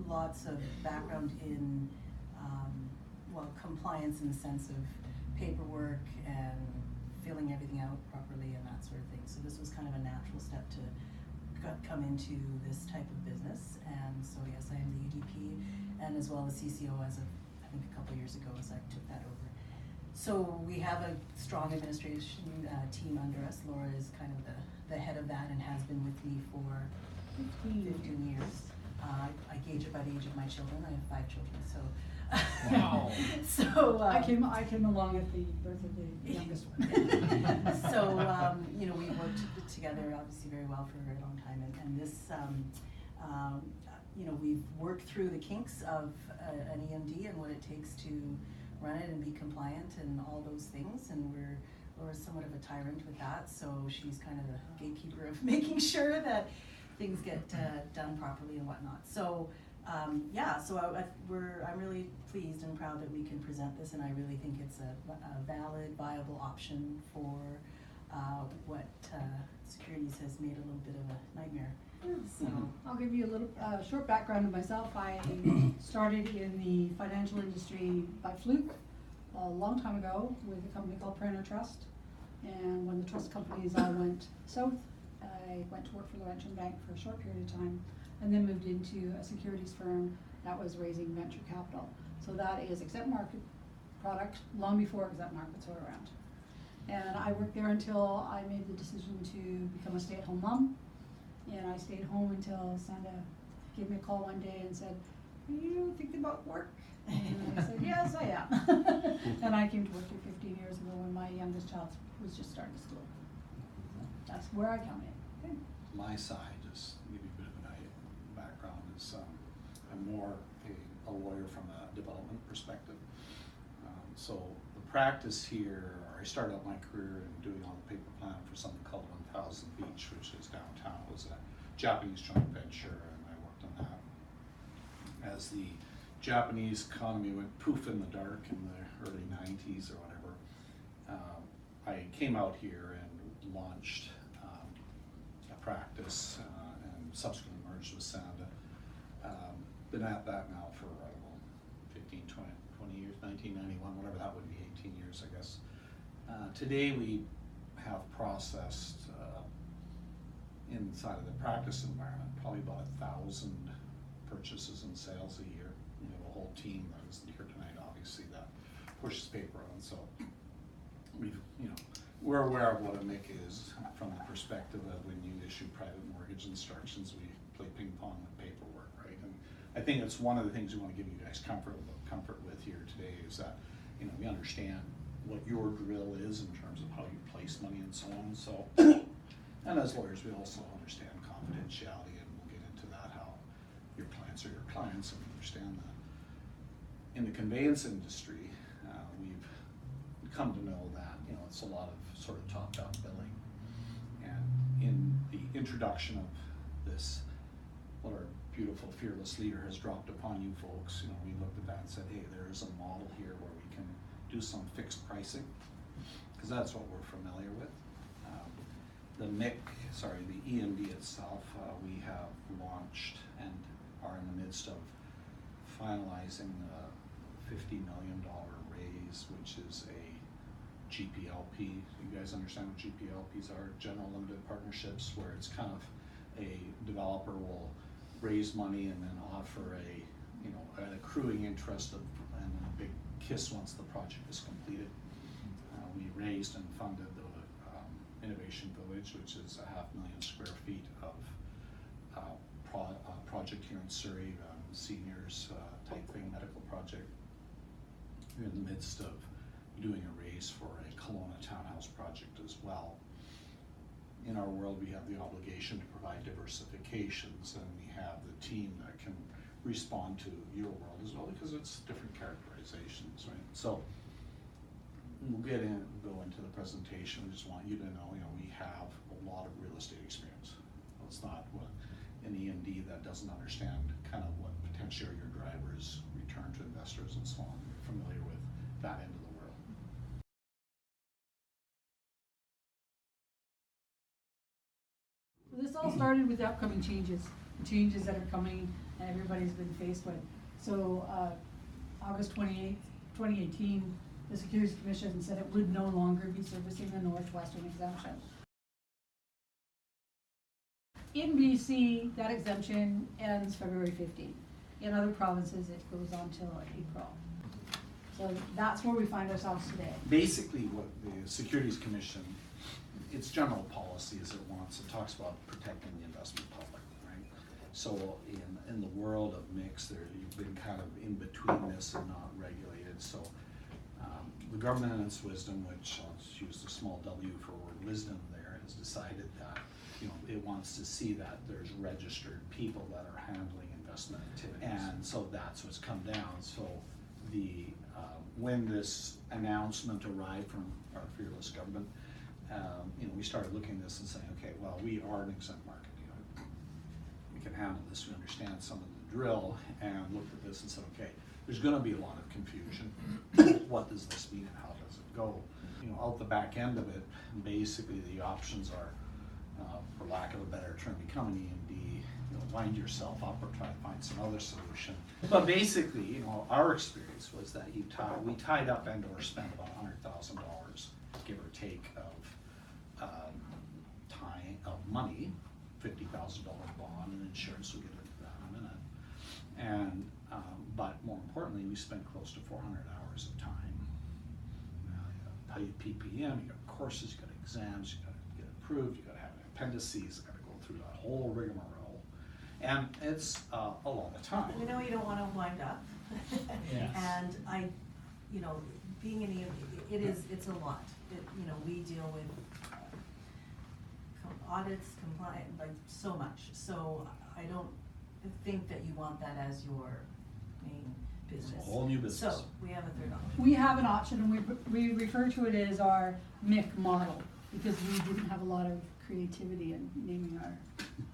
lots of background in, well, compliance in the sense of paperwork and filling everything out properly and that sort of thing. So this was kind of a natural step to come into this type of business. And so yes, I am the EDP and as well as CCO as of, I think, a couple of years ago as I took that over. So we have a strong administration team under us. Laura is kind of the head of that and has been with me for 15 years. I gauge it by the age of my children. I have 5 children, so. Wow. So I came along at the birth of the youngest one. So you know, we worked together obviously very well for a very long time, and this you know, we've worked through the kinks of an EMD and what it takes to run it and be compliant and all those things, and Laura's somewhat of a tyrant with that, so she's kind of the gatekeeper of making sure that things get done properly and whatnot. So yeah, so I'm really pleased and proud that we can present this, and I really think it's a valid, viable option for what Securities has made a little bit of a nightmare. So I'll give you a little short background of myself. I started in the financial industry by fluke a long time ago with a company called Prana Trust, and when the trust companies all went south, I went to work for Laurentian Bank for a short period of time, and then moved into a securities firm that was raising venture capital. So that is exempt market product long before exempt markets were around. And I worked there until I made the decision to become a stay-at-home mom. And I stayed home until Sandra gave me a call one day and said, "Are you thinking about work?" And I said, "Yes, I am." And I came to work here 15 years ago when my youngest child was just starting school. That's where I come in. Okay. My side, just to give you a bit of an background, is I'm more a lawyer from a development perspective. So the practice here, I started out my career in doing all the paper plan for something called 1000 Beach, which is downtown. It was a Japanese joint venture, and I worked on that. As the Japanese economy went poof in the dark in the early 90s or whatever, I came out here and launched a practice and subsequently merged with Sanda. Been at that now for, I don't know, 15, 20 years, 1991, whatever that would be, 18 years, I guess. Today we have processed inside of the practice environment probably about 1,000 purchases and sales a year. We have a whole team that is here tonight, obviously, that pushes paper on. So we're aware of what a MIC is from the perspective of when you issue private mortgage instructions, we play ping pong with paperwork, right? And I think it's one of the things we want to give you guys comfort with here today is that, you know, we understand what your drill is in terms of how you place money and so on. So, and as lawyers, we also understand confidentiality, and we'll get into that, how your clients are your clients, and we understand that. In the conveyance industry, we've come to know that, you know, it's a lot of sort of top-down billing. And in the introduction of this, what our beautiful fearless leader has dropped upon you folks, you know, we looked at that and said, hey, there's a model here where we can do some fixed pricing, because that's what we're familiar with. The EMD itself, we have launched and are in the midst of finalizing a $50 million raise, which is a GPLP. You guys understand what GPLPs are? General Limited Partnerships, where it's kind of a developer will raise money and then offer an accruing interest and then a big kiss once the project is completed. We raised and funded the Innovation Village, which is 500,000 square feet of project here in Surrey, seniors type thing, medical project. We're in the midst of doing a raise for a Kelowna townhouse project as well. In our world, we have the obligation to provide diversifications, and we have the team that can respond to your world as well, because it's different characterizations, right? So we'll go into the presentation. We just want you to know, we have a lot of real estate experience. It's not an EMD that doesn't understand kind of what potentially are your drivers, return to investors and so on. We're familiar with that end of the world. So this all started with the upcoming changes the changes that are coming and everybody's been faced with. So, August 28th, 2018, the Securities Commission said it would no longer be servicing the Northwestern exemption. In BC, that exemption ends February 15th. In other provinces, it goes on till April. So that's where we find ourselves today. Basically, what the Securities Commission, its general policy is it talks about protecting the investment public, right? So in the world of mix, you've been kind of in between this and not regulated. So the government in its wisdom, which I'll use the small w for word wisdom there, has decided that it wants to see that there's registered people that are handling investment activities. And so that's what's come down. So when this announcement arrived from our fearless government, we started looking at this and saying, okay, well, we are an exempt market. We can handle this. We understand some of the drill, and looked at this and said, okay, there's going to be a lot of confusion. What does this mean, and how does it go? Out the back end of it, basically the options are, for lack of a better term, become an EMD, wind yourself up or try to find some other solution. But basically, our experience was that we tied up and or spent about $100,000, give or take, of money, $50,000 bond, and insurance. We'll get into that in a minute. And but more importantly, we spent close to 400 hours of time. You got PPM, you got courses, you got exams, you got to get approved, you got to have appendices, you got to go through that whole rigmarole, and it's a lot of time. You don't want to wind up. Yes. And being in it's a lot. We deal with audits, compliance, like so much. So I don't think that you want that as your main business. It's a whole new business. So we have a third option. We have an option, and we refer to it as our MIC model, because we didn't have a lot of creativity in naming our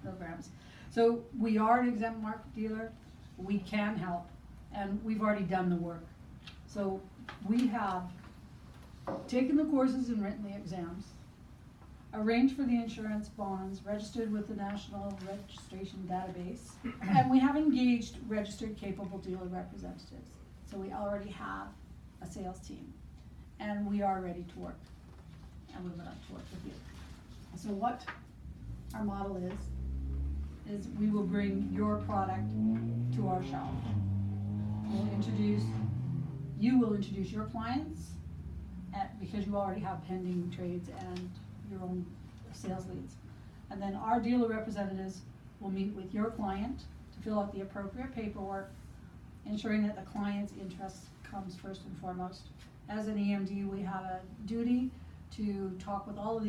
programs. So we are an exempt market dealer. We can help, and we've already done the work. So we have taken the courses and written the exams, arranged for the insurance bonds, registered with the National Registration Database, and we have engaged registered capable dealer representatives. So we already have a sales team, and we are ready to work, and we would like to work with you. So what our model is we will bring your product to our shelf. You will introduce your clients, because you already have pending trades and your own sales leads. And then our dealer representatives will meet with your client to fill out the appropriate paperwork, ensuring that the client's interest comes first and foremost. As an EMD, we have a duty to talk with all of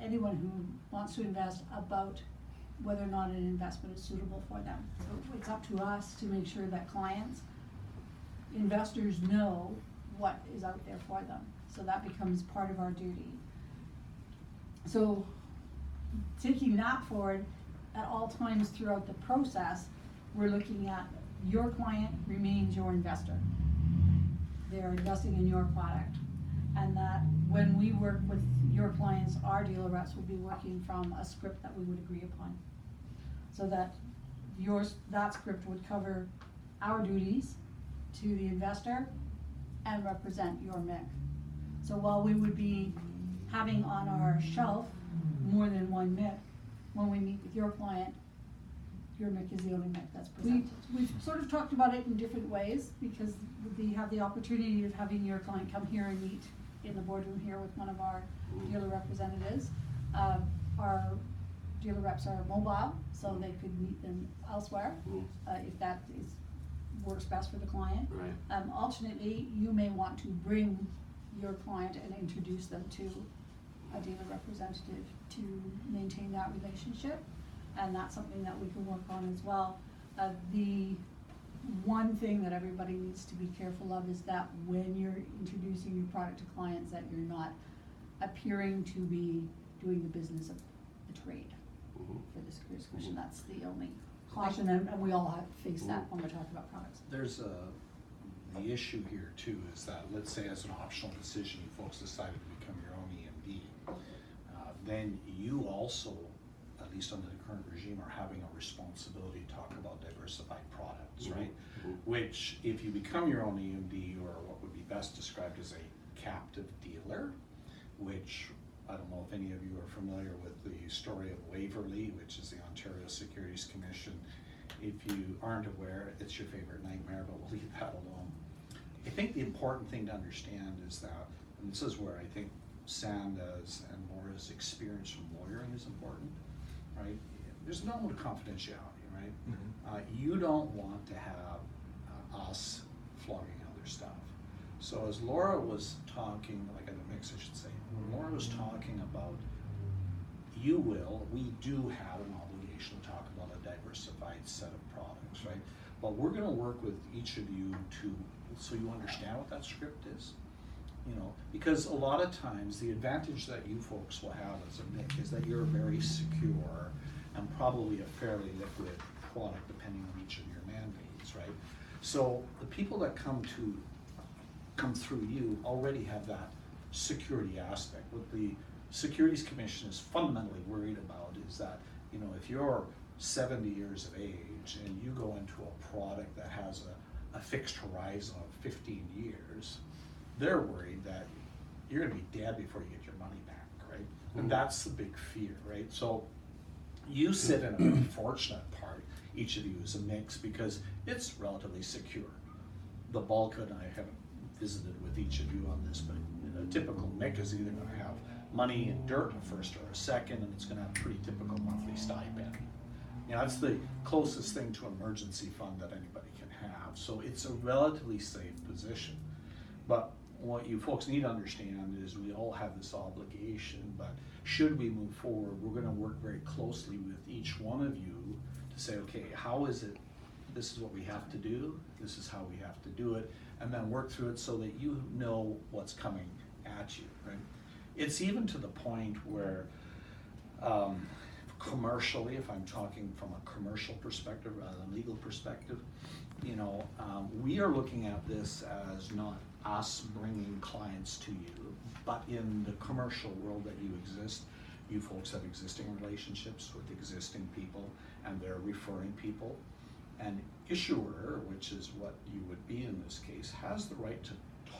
anyone who wants to invest about whether or not an investment is suitable for them. So it's up to us to make sure that investors know what is out there for them. So that becomes part of our duty. So taking that forward, at all times throughout the process, we're looking at your client remains your investor. They're investing in your product. And that when we work with your clients, our dealer reps will be working from a script that we would agree upon. So that that script would cover our duties to the investor and represent your MIC. So while we would be having on our shelf more than one MIC, when we meet with your client, your MIC is the only MIC that's presented. We've sort of talked about it in different ways, because we have the opportunity of having your client come here and meet in the boardroom here with one of our dealer representatives. Our dealer reps are mobile, so they could meet them elsewhere if that works best for the client. Right. Alternately, you may want to bring your client and introduce them to a dealer representative to maintain that relationship, and that's something that we can work on as well. The one thing that everybody needs to be careful of is that when you're introducing your product to clients, that you're not appearing to be doing the business of a trade for the Securities Commission. That's the only caution, and we all have faced that when we're talking about products. There's the issue here too is that, let's say as an optional decision, you folks decided to become your own EMD, then you also, an least under the current regime, are having a responsibility to talk about diversified products, right? Which, if you become your own EMD, or what would be best described as a captive dealer, which I don't know if any of you are familiar with the story of Waverley, which is the Ontario Securities Commission. If you aren't aware, it's your favorite nightmare, but we'll leave that alone. I think the important thing to understand is that, and this is where I think Sanda's and Laura's experience from lawyering is important, right? There's an element of confidentiality, right? You don't want to have us flogging other stuff. So as Laura was talking, like at the mix I should say, when Laura was talking about, we do have an obligation to talk about a diversified set of products, right? But we're gonna work with each of you so you understand what that script is. You know, because a lot of times the advantage that you folks will have as a MIC is that you're very secure and probably a fairly liquid product depending on each of your mandates, right? So the people that come through you already have that security aspect. What the Securities Commission is fundamentally worried about is that, you know, if you're 70 years of age and you go into a product that has a fixed horizon of 15 years, they're worried that you're gonna be dead before you get your money back, right? And that's the big fear, right? So you sit in a very fortunate part, each of you is a mix, because it's relatively secure. The bulk of it, I haven't visited with each of you on this, but a typical MIC is either gonna have money in dirt a first or a second, and it's gonna have pretty typical monthly stipend. You know, that's the closest thing to emergency fund that anybody can have. So it's a relatively safe position. But what you folks need to understand is we all have this obligation, but should we move forward, we're gonna work very closely with each one of you to say, okay, how is it, this is what we have to do, this is how we have to do it, and then work through it so that you know what's coming at you, right? It's even to the point where commercially, if I'm talking from a commercial perspective rather than legal perspective, you know, we are looking at this as not us bringing clients to you, but in the commercial world that you exist, you folks have existing relationships with existing people, and they're referring people. An issuer, which is what you would be in this case, has the right to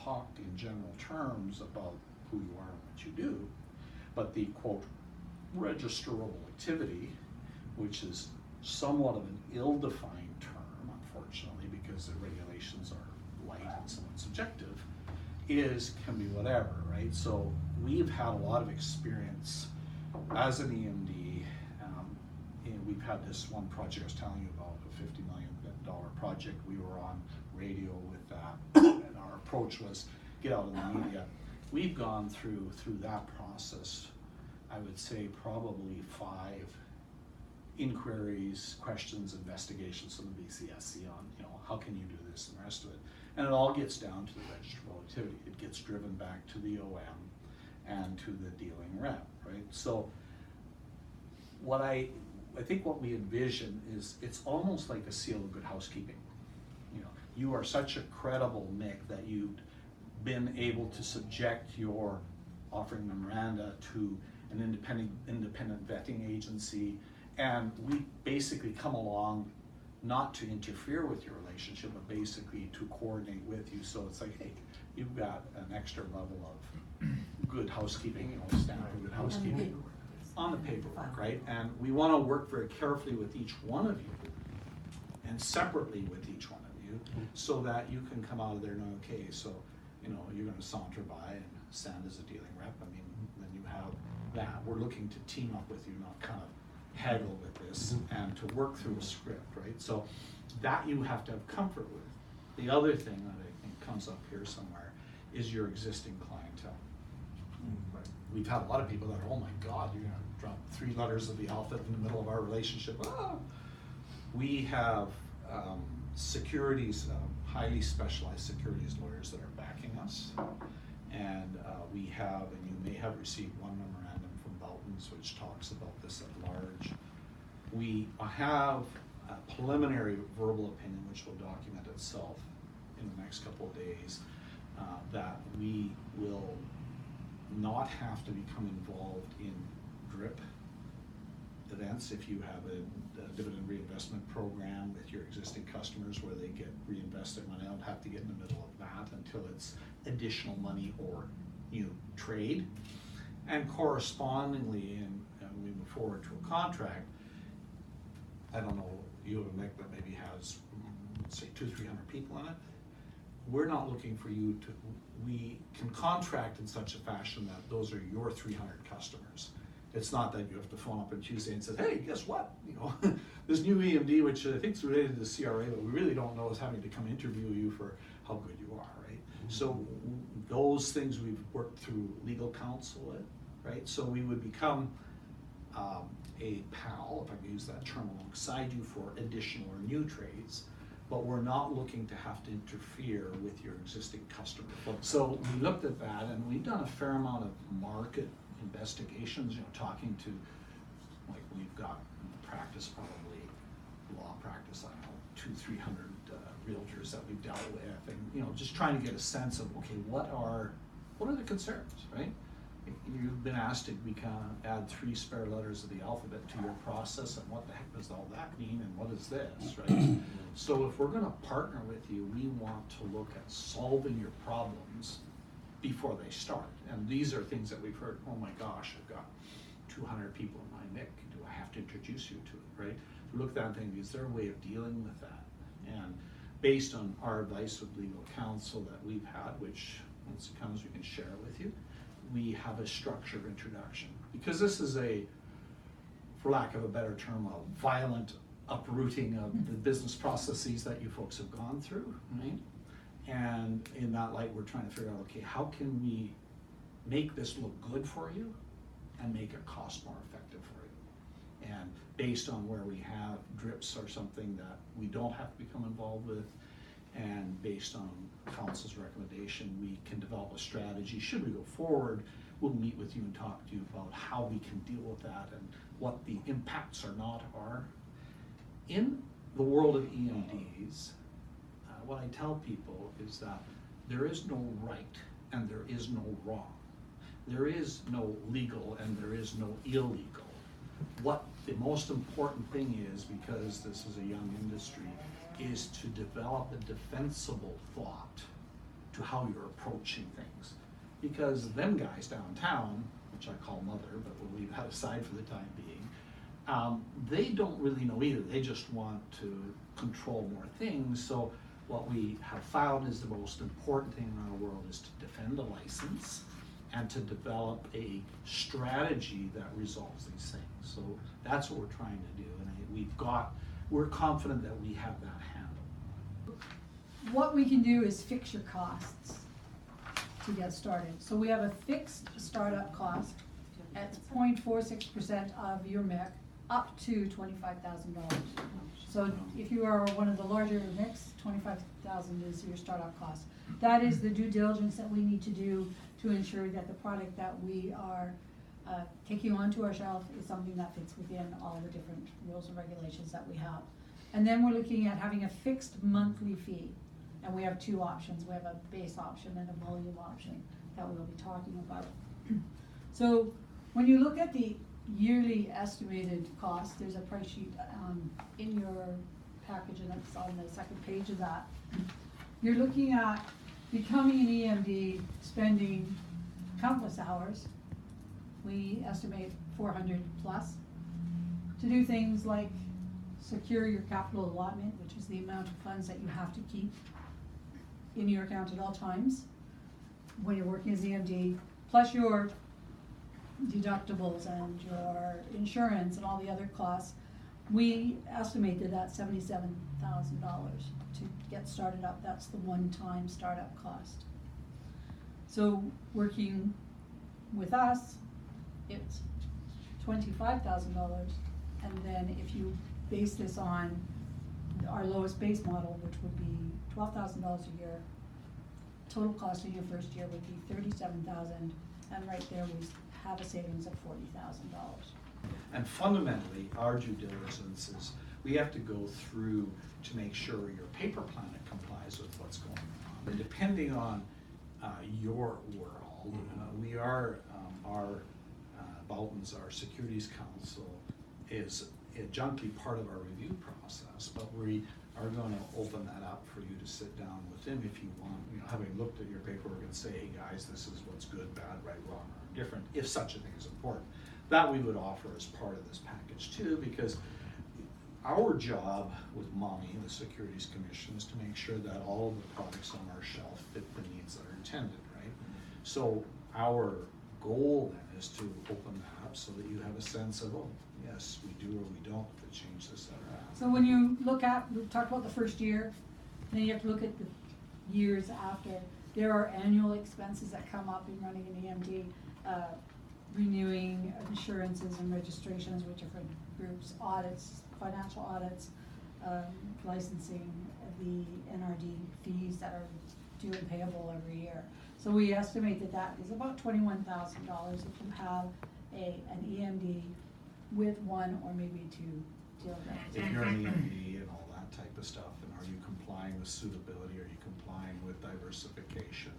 talk in general terms about who you are and what you do, but the quote registerable activity, which is somewhat of an ill-defined term, unfortunately, because the regulations are light and somewhat subjective, can be whatever, right? So we've had a lot of experience as an EMD, and we've had this one project I was telling you about, a $50 million project. We were on radio with that, and our approach was get out in the media. We've gone through that process, I would say probably 5 inquiries, questions, investigations from the BCSC on, you know, how can you do this and the rest of it. And it all gets down to the registrable activity. It gets driven back to the OM and to the dealing rep, right? So what I think what we envision is it's almost like a seal of good housekeeping. You know, you are such a credible MIC that you've been able to subject your offering memoranda to an independent vetting agency, and we basically come along not to interfere with your relationship, but basically to coordinate with you. So it's like, hey, you've got an extra level of good housekeeping, you know, stamp of good housekeeping on the paperwork, right? And we want to work very carefully with each one of you and separately with each one of you, so that you can come out of there knowing, okay, so, you know, you're going to saunter by and stand as a dealing rep. I mean, then you have that. We're looking to team up with you, not kind of haggle with this, and to work through a script, right? So that you have to have comfort with. The other thing that I think comes up here somewhere is your existing clientele. Right. We've had a lot of people that are, oh my God, you're gonna drop 3 letters of the alphabet in the middle of our relationship. Ah! We have securities, highly specialized securities lawyers that are backing us. And we have, and you may have received one memorandum from Belton's which talks about this at large. We have a preliminary verbal opinion which will document itself in the next couple of days, that we will not have to become involved in DRIP events, if you have a dividend reinvestment program with your existing customers where they get reinvest their money, I don't have to get in the middle of that until it's additional money or new trade. And correspondingly, and we move forward to a contract, I don't know, you have a MIC that maybe has, say, 200-300 people in it. We're not looking for you to, we can contract in such a fashion that those are your 300 customers. It's not that you have to phone up on Tuesday and say, hey, guess what? You know, this new EMD, which I think is related to the CRA, but we really don't know, is having to come interview you for how good you are, right? So those things we've worked through legal counsel with, right? So we would become a pal, if I can use that term, alongside you for additional or new trades, but we're not looking to have to interfere with your existing customer. So we looked at that, and we've done a fair amount of market investigations, you know, talking to, like, we've got practice, probably law practice, I don't know, 200-300 realtors that we've dealt with, and, you know, just trying to get a sense of, okay, what are the concerns, right? You've been asked to add 3 spare letters of the alphabet to your process, and what the heck does all that mean, and what is this, right? So if we're gonna partner with you, we want to look at solving your problems before they start. And these are things that we've heard, oh my gosh, I've got 200 people in my MIC, do I have to introduce you to it, right? We look at that and think, is there a way of dealing with that? And based on our advice with legal counsel that we've had, which once it comes we can share it with you, we have a structured introduction. Because this is a, for lack of a better term, a violent uprooting of the business processes that you folks have gone through, right? And in that light, we're trying to figure out, okay, how can we make this look good for you and make it cost more effective for you? And based on where we have drips or something that we don't have to become involved with, and based on council's recommendation, we can develop a strategy. Should we go forward, we'll meet with you and talk to you about how we can deal with that and what the impacts or not are. In the world of EMDs, what I tell people is that there is no right and there is no wrong. There is no legal and there is no illegal. What the most important thing is, because this is a young industry, is to develop a defensible thought to how you're approaching things. Because them guys downtown, which I call mother, but we'll leave that aside for the time being, they don't really know either. They just want to control more things. So what we have found is the most important thing in our world is to defend the license and to develop a strategy that resolves these things. So that's what we're trying to do, and we're confident that we have that handled. What we can do is fix your costs to get started. So we have a fixed startup cost at 0.46% of your MIC up to $25,000. So if you are one of the larger MICs, $25,000 is your startup cost. That is the due diligence that we need to do to ensure that the product that we are taking onto our shelf is something that fits within all the different rules and regulations that we have. And then we're looking at having a fixed monthly fee. And we have 2 options. We have a base option and a volume option that we'll be talking about. So when you look at the yearly estimated cost, there's a price sheet in your package, and it's on the second page of that. You're looking at becoming an EMD, spending countless hours. We estimate 400 plus, to do things like secure your capital allotment, which is the amount of funds that you have to keep in your account at all times when you're working as EMD, plus your deductibles and your insurance and all the other costs. We estimated at $77,000 to get started up. That's the one-time startup cost. So working with us, it's $25,000, and then if you base this on our lowest base model, which would be $12,000 a year, total cost in your first year would be $37,000, and right there we have a savings of $40,000. And fundamentally, our due diligence is we have to go through to make sure your paper plan complies with what's going on. And depending on your world, we are, our Baltons, our securities counsel, is adjunctly part of our review process, but we are gonna open that up for you to sit down with him if you want, you know, having looked at your paperwork and say, hey guys, this is what's good, bad, right, wrong, or indifferent, if such a thing is important. That we would offer as part of this package too, because our job with MOMI, the Securities Commission, is to make sure that all of the products on our shelf fit the needs that are intended, right? So our goal then is to open that up so that you have a sense of, oh, yes, we do or we don't, if it changes this or that. So when you look at, we talked about the first year, then you have to look at the years after. There are annual expenses that come up in running an EMD, renewing insurances and registrations with different groups, audits, financial audits, licensing, the NRD fees that are due and payable every year. So we estimate that that is about $21,000 if you have an EMD with one or maybe two deal reps. If you're an EMD and all that type of stuff, and are you complying with suitability, are you complying with diversification?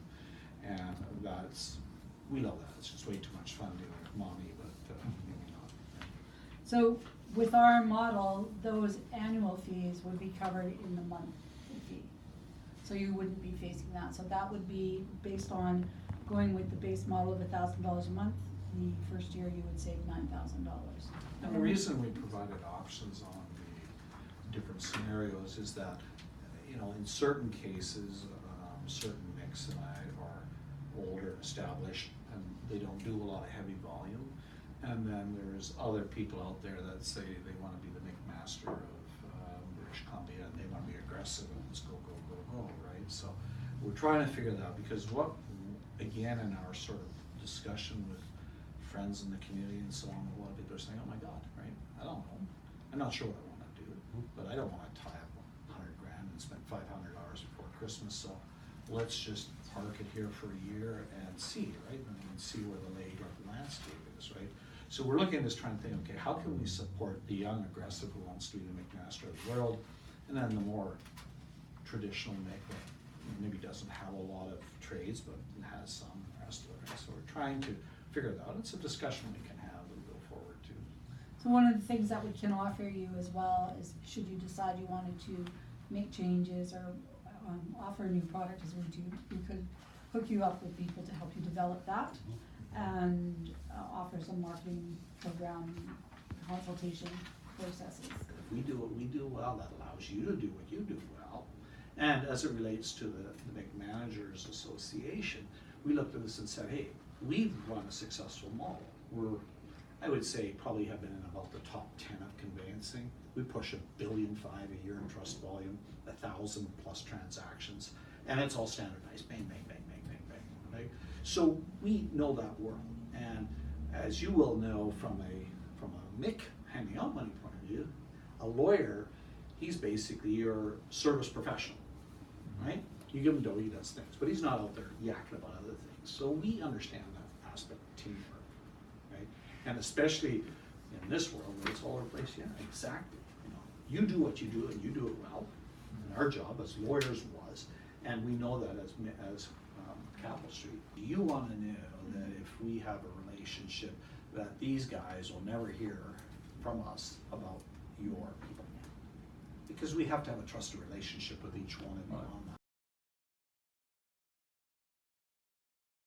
And that's, we love that, it's just way too much fun doing it with MOMI, but maybe not. So with our model, those annual fees would be covered in the monthly fee. So you wouldn't be facing that. So that would be based on going with the base model of $1,000 a month. The first year you would save $9,000. And the reason we provided options on the different scenarios is that, you know, in certain cases, certain mix and I are older, established, and they don't do a lot of heavy volume. And then there's other people out there that say they want to be the McMaster of British Columbia, and they want to be aggressive and let's go, go, go, go, right? So we're trying to figure that out, because what, again, in our sort of discussion with friends in the community and so on, a lot of people are saying, oh my God, right? I don't know. I'm not sure what I want to do, but I don't want to tie up $100,000 and spend $500 before Christmas. So let's just park it here for a year and see, right? And see where the lay of the landscape is, right? So we're looking at this trying to think, okay, how can we support the young aggressive who wants to be the McMaster of the world, and then the more traditional Mick that maybe doesn't have a lot of trades, but has some, and the rest of it, right? So we're trying to figure it out. It's a discussion we can have and go forward to. So one of the things that we can offer you as well is, should you decide you wanted to make changes or offer a new product as we do, we could hook you up with people to help you develop that and offer some marketing program consultation processes. If we do what we do well, that allows you to do what you do well. And as it relates to the McManagers Association, we looked at this and said, hey, we've run a successful model. We're, I would say, probably have been in about the top 10 of conveyancing. We push $1.5 billion a year in trust volume, 1,000 plus transactions, and it's all standardized, bang, bang, bang, bang, bang, bang, right? So we know that world, and as you will know from a Mick handing out money point of view, a lawyer, he's basically your service professional, right? You give him dough, he does things, but he's not out there yakking about other things. So we understand that aspect of teamwork, right? And especially in this world where it's all over the place, yeah, exactly. You know, you do what you do and you do it well. And our job as lawyers was, and we know that as Capital Street. You want to know that if we have a relationship, that these guys will never hear from us about your people. Because we have to have a trusted relationship with each one and on that.